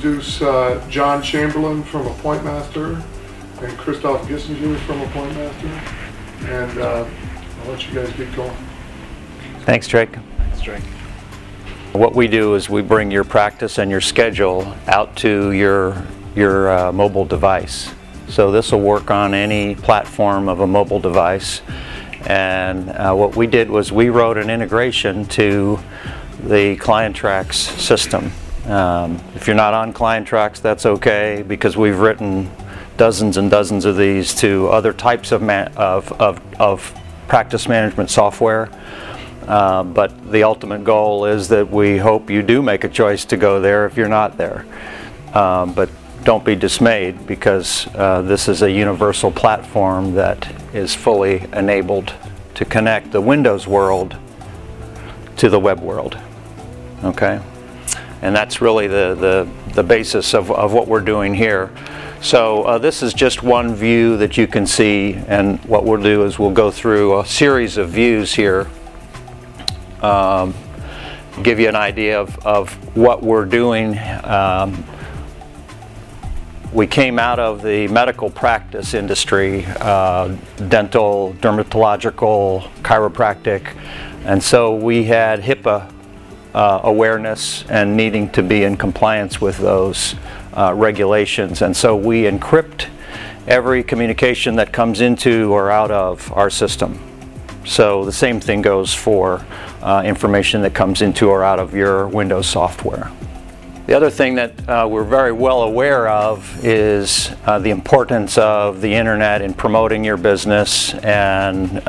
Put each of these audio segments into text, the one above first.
introduce John Chamberlain from AppointMaster and Christoph Gissinger from AppointMaster, and I'll let you guys get going. Thanks, Drake. Thanks, Drake. What we do is we bring your practice and your schedule out to your mobile device. So this will work on any platform of a mobile device. And what we did was we wrote an integration to the ClienTrax system. If you're not on ClienTrax, that's okay, because we've written dozens and dozens of these to other types of practice management software. But the ultimate goal is that we hope you do make a choice to go there if you're not there. But don't be dismayed, because this is a universal platform that is fully enabled to connect the Windows world to the web world. Okay? And that's really the basis of what we're doing here. So this is just one view that you can see, and what we'll do is we'll go through a series of views here, give you an idea of what we're doing. We came out of the medical practice industry, dental, dermatological, chiropractic, and so we had HIPAA awareness and needing to be in compliance with those regulations, and so we encrypt every communication that comes into or out of our system. So the same thing goes for information that comes into or out of your Windows software. The other thing that we're very well aware of is the importance of the internet in promoting your business and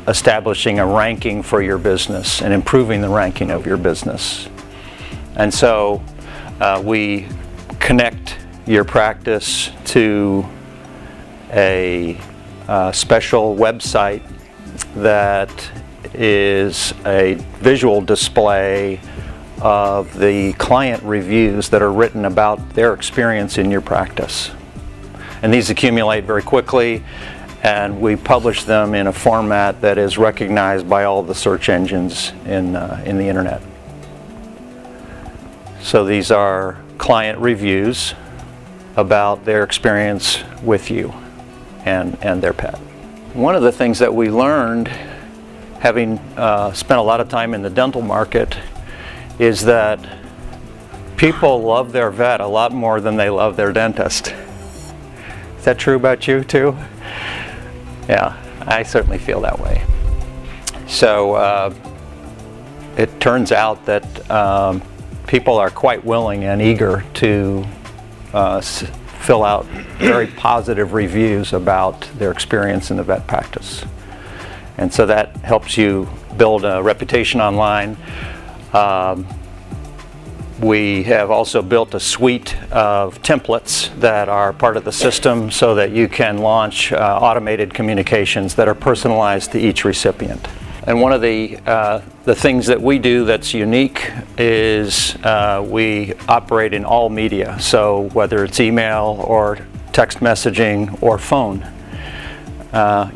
establishing a ranking for your business and improving the ranking of your business. And so we connect your practice to a special website that is a visual display of the client reviews that are written about their experience in your practice. And these accumulate very quickly, and we publish them in a format that is recognized by all the search engines in the internet. So these are client reviews about their experience with you and their pet. One of the things that we learned, having spent a lot of time in the dental market, is that people love their vet a lot more than they love their dentist. Is that true about you too? Yeah, I certainly feel that way. So it turns out that people are quite willing and eager to fill out very positive reviews about their experience in the vet practice. And so that helps you build a reputation online. We have also built a suite of templates that are part of the system so that you can launch automated communications that are personalized to each recipient. And one of the things that we do that's unique is we operate in all media. So whether it's email or text messaging or phone,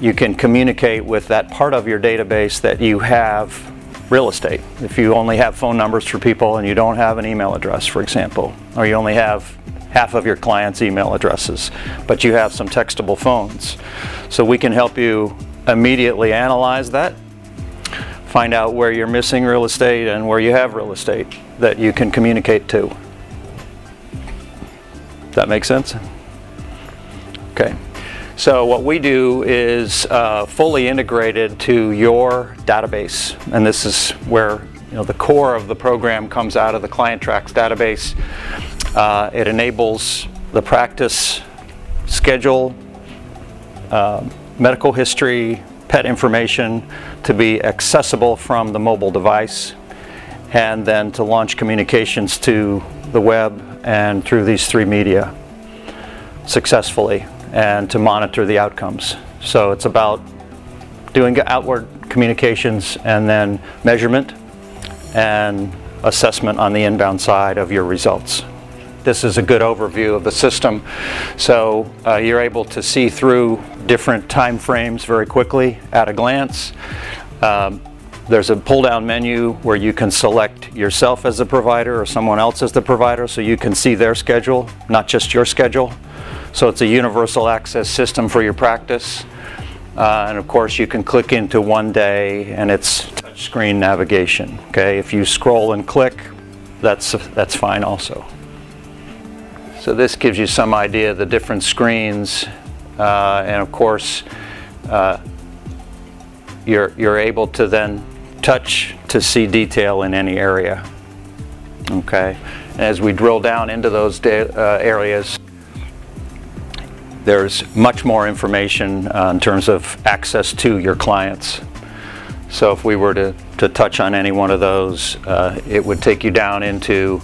you can communicate with that part of your database that you have real estate. If you only have phone numbers for people and you don't have an email address, for example, or you only have half of your clients' email addresses, but you have some textable phones. So we can help you immediately analyze that, find out where you're missing real estate and where you have real estate that you can communicate to. Does that make sense? Okay. So what we do is fully integrated to your database, and this is where the core of the program comes out of the ClienTrax database. It enables the practice schedule, medical history, pet information to be accessible from the mobile device, and then to launch communications to the web and through these three media successfully, and to monitor the outcomes. So it's about doing outward communications and then measurement and assessment on the inbound side of your results. This is a good overview of the system. So you're able to see through different time frames very quickly at a glance. There's a pull-down menu where you can select yourself as the provider or someone else as the provider, so you can see their schedule, not just your schedule. So it's a universal access system for your practice. And of course you can click into one day and it's touchscreen navigation. Okay, if you scroll and click, that's fine also. So this gives you some idea of the different screens, and of course you're able to then touch to see detail in any area. Okay, and as we drill down into those areas, there's much more information in terms of access to your clients. So if we were to touch on any one of those, it would take you down into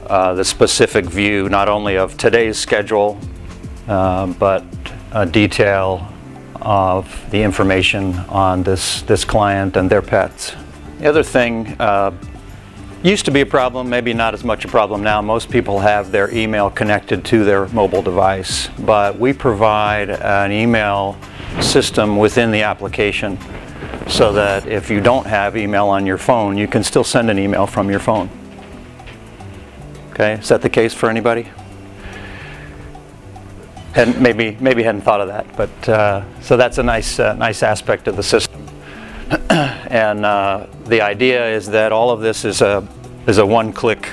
the specific view, not only of today's schedule, but a detail of the information on this client and their pets. The other thing used to be a problem, maybe not as much a problem now. Most people have their email connected to their mobile device, but we provide an email system within the application so that if you don't have email on your phone, you can still send an email from your phone. Okay, is that the case for anybody? And maybe hadn't thought of that, but so that's a nice aspect of the system. And the idea is that all of this is a one-click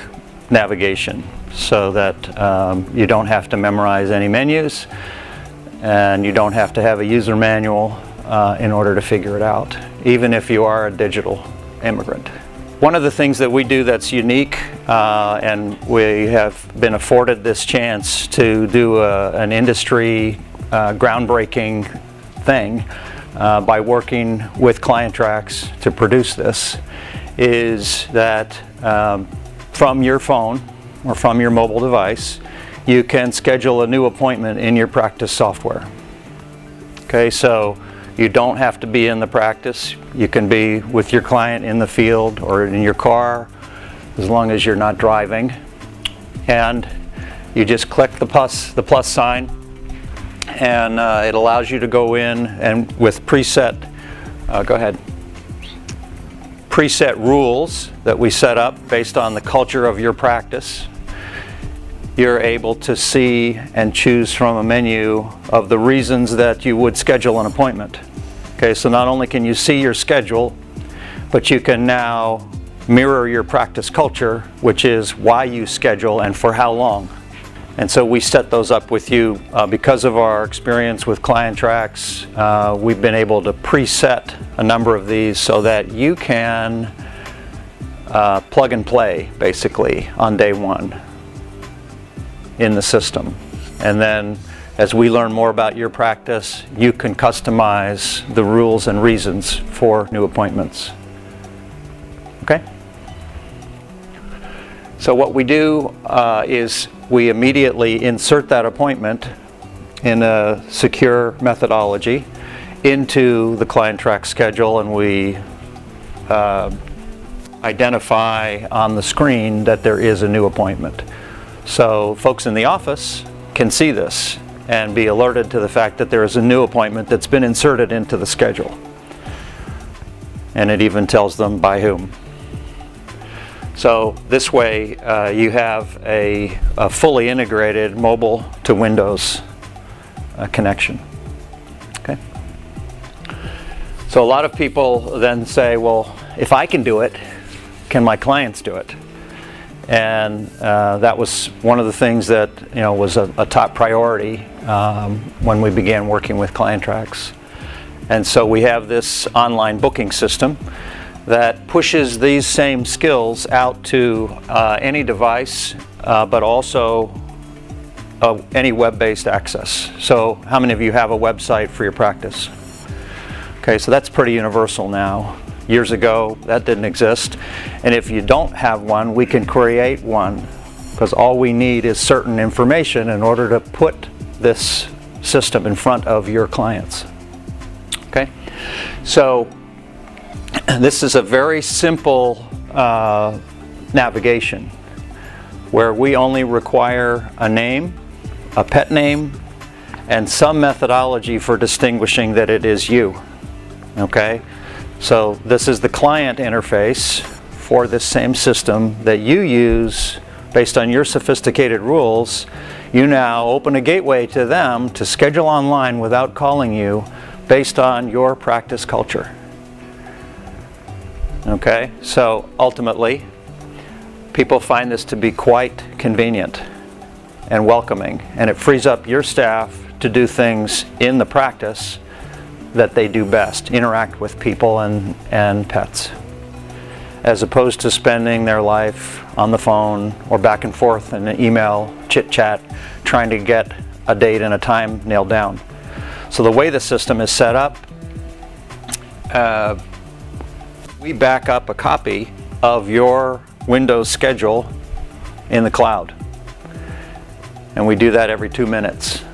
navigation, so that you don't have to memorize any menus, and you don't have to have a user manual in order to figure it out, even if you are a digital immigrant. One of the things that we do that's unique, and we have been afforded this chance to do an industry groundbreaking thing by working with ClienTrax to produce this, is that from your phone or from your mobile device, you can schedule a new appointment in your practice software. Okay, so you don't have to be in the practice. You can be with your client in the field or in your car, as long as you're not driving. And you just click the plus sign, and it allows you to go in and with preset rules that we set up based on the culture of your practice. You're able to see and choose from a menu of the reasons that you would schedule an appointment. Okay, so not only can you see your schedule, but you can now mirror your practice culture, which is why you schedule and for how long. And so we set those up with you. Because of our experience with ClienTrax, we've been able to preset a number of these so that you can plug and play basically on day one in the system. And then as we learn more about your practice, you can customize the rules and reasons for new appointments. Okay? So what we do is we immediately insert that appointment in a secure methodology into the ClienTrax schedule, and we identify on the screen that there is a new appointment. So folks in the office can see this and be alerted to the fact that there is a new appointment that's been inserted into the schedule. And it even tells them by whom. So this way you have a fully integrated mobile to Windows connection. Okay. So a lot of people then say, well, if I can do it, can my clients do it? And that was one of the things that was a top priority when we began working with ClienTrax. And so we have this online booking system that pushes these same skills out to any device, but also any web-based access. So how many of you have a website for your practice? Okay, so that's pretty universal now. Years ago, that didn't exist. And if you don't have one, we can create one, because all we need is certain information in order to put this system in front of your clients. Okay? So this is a very simple navigation where we only require a name, a pet name, and some methodology for distinguishing that it is you. Okay? So this is the client interface for this same system that you use based on your sophisticated rules. You now open a gateway to them to schedule online without calling you based on your practice culture. Okay, so ultimately, people find this to be quite convenient and welcoming, and it frees up your staff to do things in the practice that they do best, interact with people and pets, as opposed to spending their life on the phone or back and forth in an email chit-chat trying to get a date and a time nailed down. So the way the system is set up, we back up a copy of your Windows schedule in the cloud. And we do that every 2 minutes,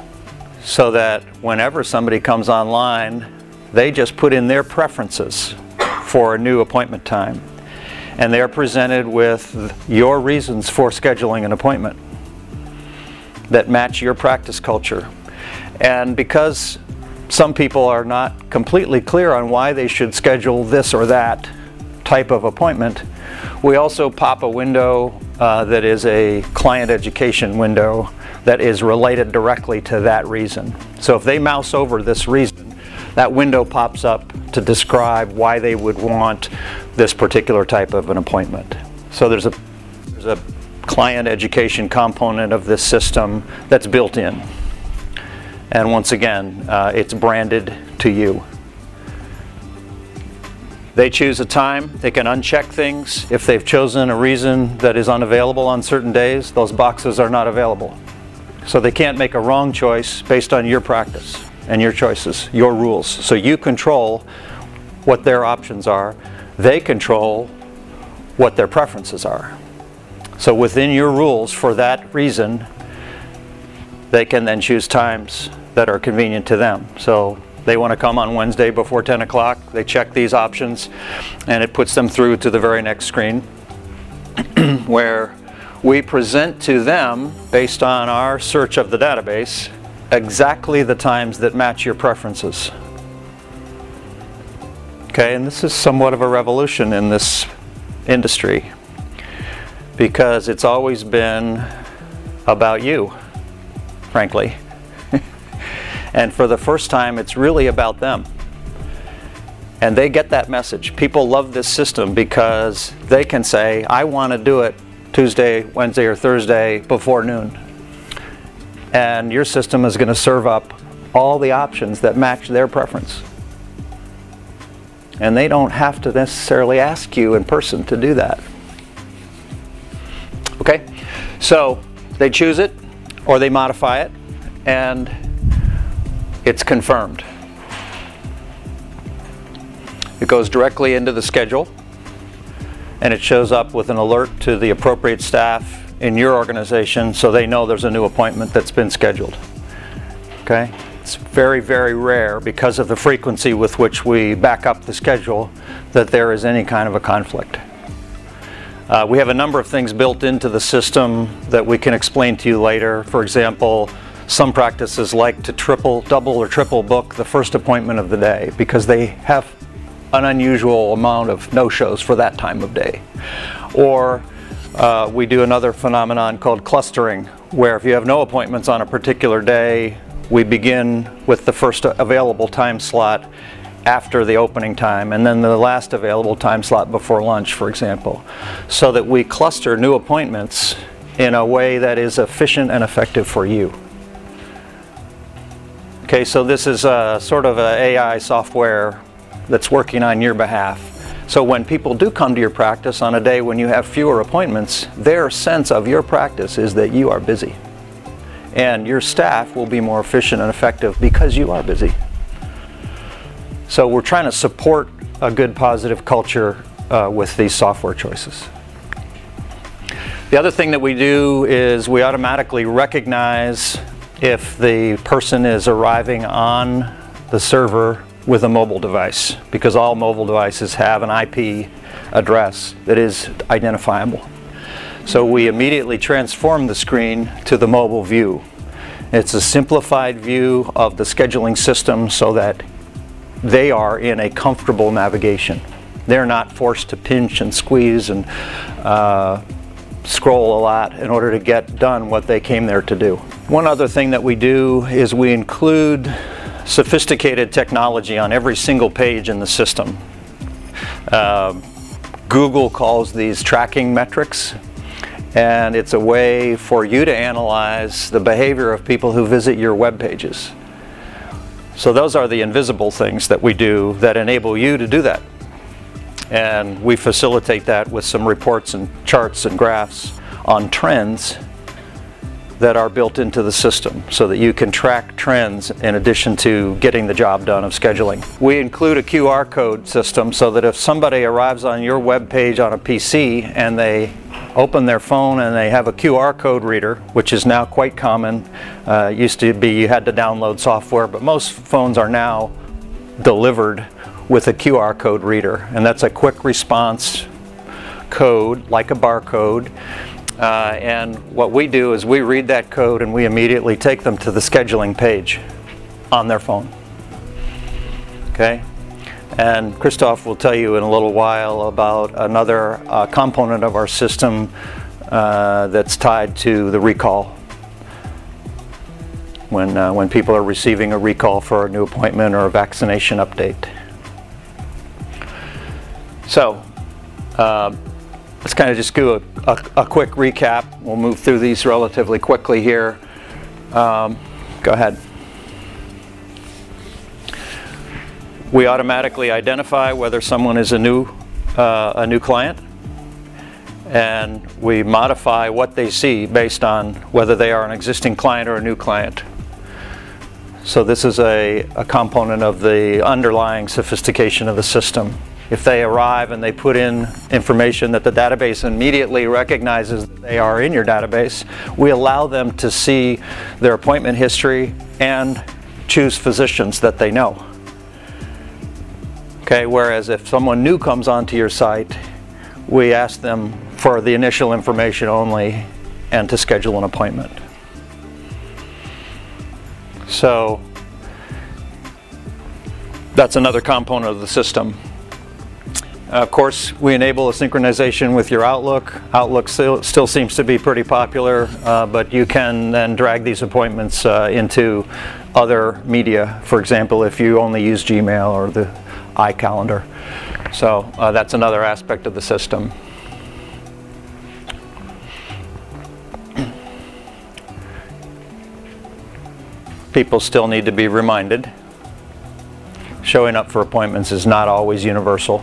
so that whenever somebody comes online, they just put in their preferences for a new appointment time. And they're presented with your reasons for scheduling an appointment that match your practice culture. And because some people are not completely clear on why they should schedule this or that type of appointment, we also pop a window that is a client education window that is related directly to that reason. So if they mouse over this reason, that window pops up to describe why they would want this particular type of an appointment. So there's a client education component of this system that's built in. And once again, it's branded to you. They choose a time, they can uncheck things. If they've chosen a reason that is unavailable on certain days, those boxes are not available. So they can't make a wrong choice based on your practice and your choices, your rules. So you control what their options are. They control what their preferences are. So within your rules for that reason, they can then choose times that are convenient to them. So they want to come on Wednesday before 10 o'clock, they check these options, and it puts them through to the very next screen where we present to them, based on our search of the database, exactly the times that match your preferences. Okay, and this is somewhat of a revolution in this industry, because it's always been about you, frankly. And for the first time, it's really about them. And they get that message. People love this system because they can say, I want to do it Tuesday, Wednesday, or Thursday before noon. And your system is going to serve up all the options that match their preference. And they don't have to necessarily ask you in person to do that. Okay? So they choose it or they modify it, and it's confirmed. It goes directly into the schedule, and it shows up with an alert to the appropriate staff in your organization so they know there's a new appointment that's been scheduled. Okay? It's very, very rare, because of the frequency with which we back up the schedule, that there is any kind of a conflict. We have a number of things built into the system that we can explain to you later. For example, some practices like to double or triple book the first appointment of the day because they have an unusual amount of no-shows for that time of day. Or we do another phenomenon called clustering, where if you have no appointments on a particular day, we begin with the first available time slot after the opening time, and then the last available time slot before lunch, for example, so that we cluster new appointments in a way that is efficient and effective for you. Okay, so this is a sort of an AI software that's working on your behalf. So when people do come to your practice on a day when you have fewer appointments, their sense of your practice is that you are busy. And your staff will be more efficient and effective because you are busy. So we're trying to support a good, positive culture with these software choices. The other thing that we do is we automatically recognize if the person is arriving on the server with a mobile device, because all mobile devices have an IP address that is identifiable. So we immediately transform the screen to the mobile view. It's a simplified view of the scheduling system so that they are in a comfortable navigation. They're not forced to pinch and squeeze and scroll a lot in order to get done what they came there to do. One other thing that we do is we include sophisticated technology on every single page in the system. Google calls these tracking metrics, and it's a way for you to analyze the behavior of people who visit your web pages. So those are the invisible things that we do that enable you to do that. And we facilitate that with some reports and charts and graphs on trends that are built into the system so that you can track trends in addition to getting the job done of scheduling. We include a QR code system so that if somebody arrives on your web page on a PC and they open their phone and they have a QR code reader, which is now quite common. It used to be you had to download software, but most phones are now delivered with a QR code reader, and that's a quick response code like a barcode. And what we do is we read that code and we immediately take them to the scheduling page on their phone. Okay? And Christoph will tell you in a little while about another component of our system that's tied to the recall. When people are receiving a recall for a new appointment or a vaccination update. So, let's kind of just do a quick recap. We'll move through these relatively quickly here. Go ahead. We automatically identify whether someone is a new client, and we modify what they see based on whether they are an existing client or a new client. So this is a component of the underlying sophistication of the system. If they arrive and they put in information that the database immediately recognizes that they are in your database, we allow them to see their appointment history and choose physicians that they know. Okay, whereas if someone new comes onto your site, we ask them for the initial information only and to schedule an appointment. So that's another component of the system. Of course, we enable a synchronization with your Outlook. Outlook still seems to be pretty popular, but you can then drag these appointments into other media. For example, if you only use Gmail or the iCalendar. So that's another aspect of the system. People still need to be reminded. Showing up for appointments is not always universal.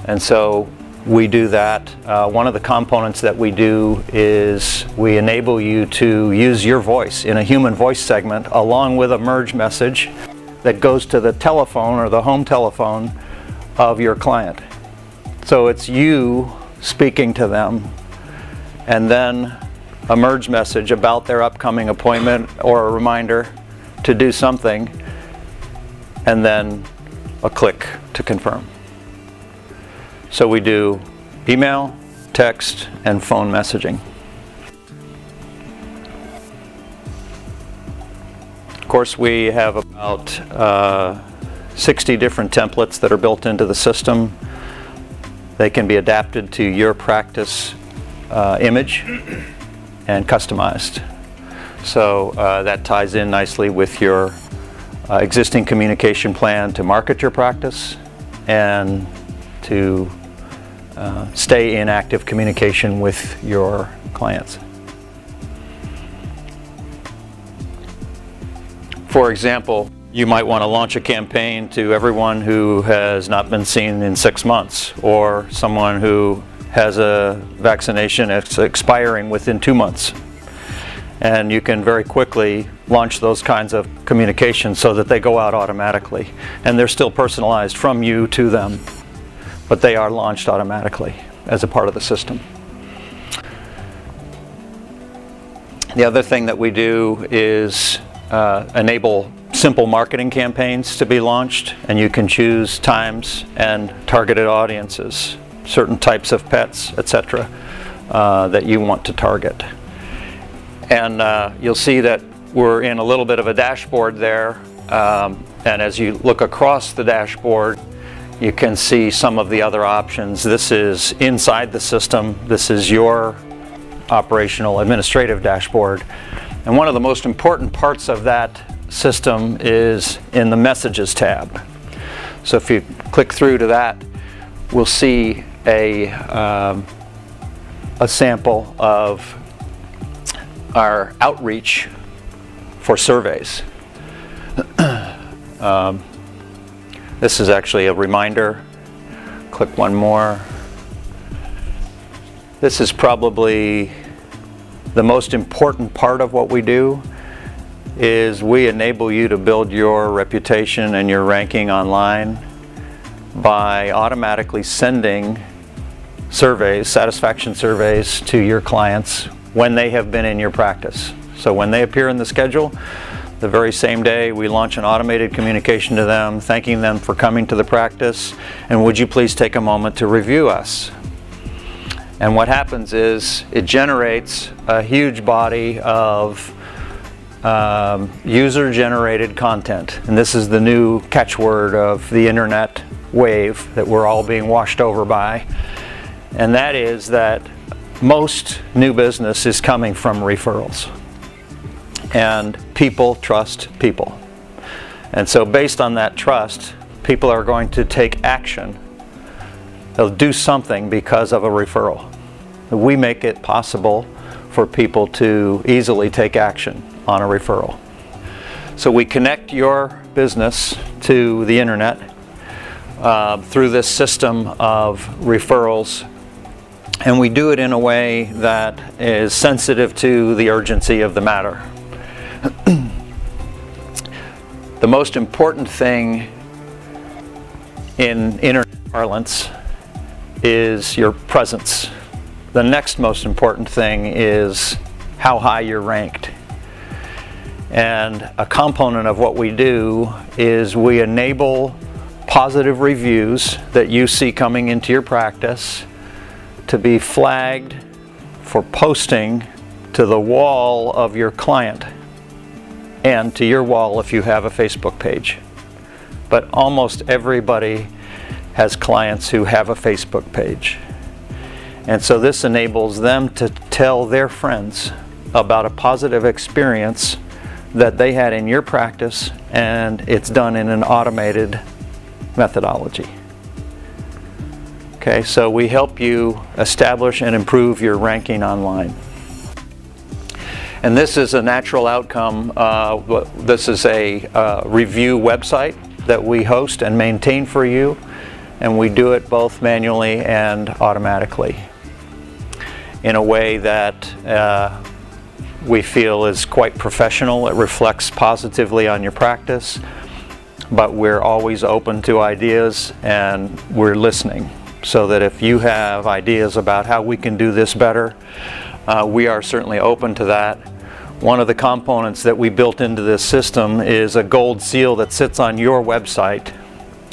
And so we do that. One of the components that we do is we enable you to use your voice in a human voice segment along with a merge message that goes to the telephone or the home telephone of your client. So it's you speaking to them and then a merge message about their upcoming appointment or a reminder to do something, and then a click to confirm. So we do email, text, and phone messaging. Of course, we have about 60 different templates that are built into the system. They can be adapted to your practice image and customized. So that ties in nicely with your existing communication plan to market your practice and to stay in active communication with your clients. For example, you might want to launch a campaign to everyone who has not been seen in 6 months, or someone who has a vaccination that's expiring within 2 months. And you can very quickly launch those kinds of communications so that they go out automatically. And they're still personalized from you to them, but they are launched automatically as a part of the system. The other thing that we do is enable simple marketing campaigns to be launched, and you can choose times and targeted audiences, certain types of pets, etc., that you want to target. And you'll see that we're in a little bit of a dashboard there And as you look across the dashboard, you can see some of the other options. This is inside the system. This is your operational administrative dashboard. And one of the most important parts of that system is in the Messages tab. So if you click through to that, we'll see a sample of our outreach for surveys. This is actually a reminder. Click one more. This is probably the most important part of what we do, is we enable you to build your reputation and your ranking online by automatically sending surveys, satisfaction surveys, to your clients when they have been in your practice. So when they appear in the schedule, the very same day we launch an automated communication to them thanking them for coming to the practice, and would you please take a moment to review us. And what happens is it generates a huge body of user-generated content. And this is the new catchword of the internet wave that we're all being washed over by. And that is that most new business is coming from referrals. And people trust people. And so based on that trust, people are going to take action. They'll do something because of a referral. We make it possible for people to easily take action on a referral. So we connect your business to the internet through this system of referrals, and we do it in a way that is sensitive to the urgency of the matter. The most important thing in internet parlance is your presence. The next most important thing is how high you're ranked. And a component of what we do is we enable positive reviews that you see coming into your practice to be flagged for posting to the wall of your client and to your wall if you have a Facebook page. But almost everybody has clients who have a Facebook page. And so this enables them to tell their friends about a positive experience that they had in your practice, and it's done in an automated methodology. Okay, so we help you establish and improve your ranking online. And this is a natural outcome. This is a review website that we host and maintain for you, and we do it both manually and automatically in a way that we feel is quite professional. It reflects positively on your practice, but we're always open to ideas and we're listening, so that if you have ideas about how we can do this better, we are certainly open to that. One of the components that we built into this system is a gold seal that sits on your website,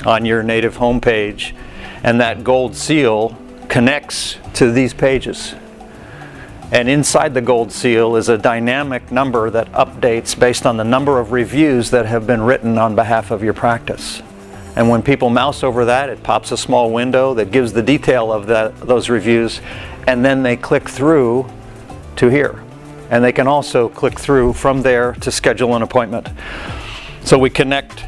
on your native homepage, and that gold seal connects to these pages. And inside the gold seal is a dynamic number that updates based on the number of reviews that have been written on behalf of your practice. And when people mouse over that, it pops a small window that gives the detail of those reviews, and then they click through to here. And they can also click through from there to schedule an appointment. So we connect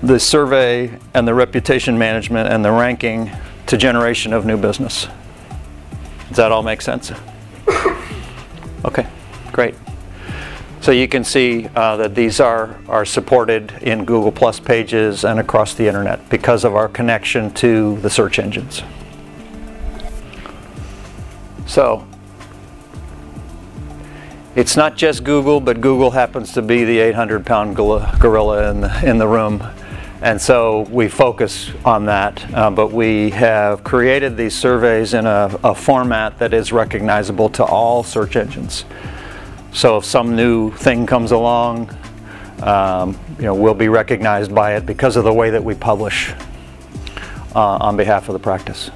the survey and the reputation management and the ranking to generation of new business. Does that all make sense? Okay, great. So you can see that these are supported in Google Plus pages and across the internet because of our connection to the search engines. So it's not just Google, but Google happens to be the 800-pound gorilla in the room. And so we focus on that, but we have created these surveys in a format that is recognizable to all search engines. So if some new thing comes along, we'll be recognized by it because of the way that we publish on behalf of the practice.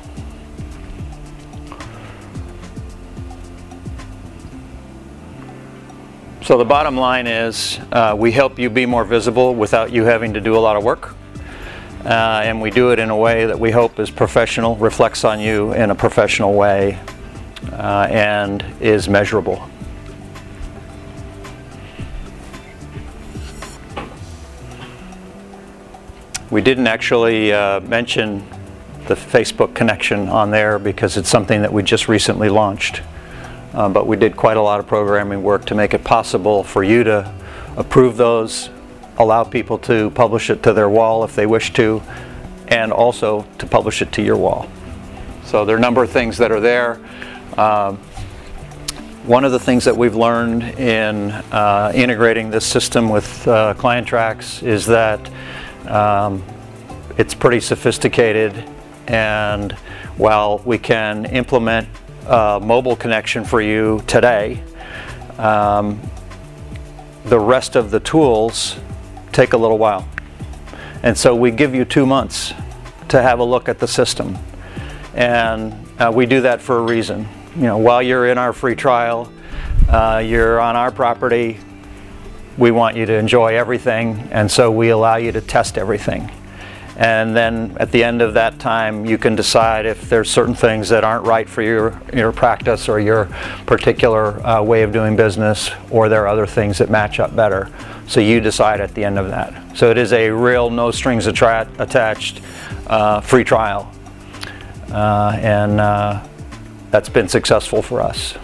So the bottom line is we help you be more visible without you having to do a lot of work. And we do it in a way that we hope is professional, reflects on you in a professional way, and is measurable. We didn't actually mention the Facebook connection on there because it's something that we just recently launched. But we did quite a lot of programming work to make it possible for you to approve those, allow people to publish it to their wall if they wish to, and also to publish it to your wall. So there are a number of things that are there. One of the things that we've learned in integrating this system with ClienTrax is that it's pretty sophisticated, and while we can implement a mobile connection for you today, the rest of the tools take a little while. And so we give you 2 months to have a look at the system. And we do that for a reason. You know, while you're in our free trial, you're on our property, we want you to enjoy everything, and so we allow you to test everything. And then at the end of that time, you can decide if there's certain things that aren't right for your practice or your particular way of doing business, or there are other things that match up better. So you decide at the end of that. So it is a real no strings attached free trial. And that's been successful for us.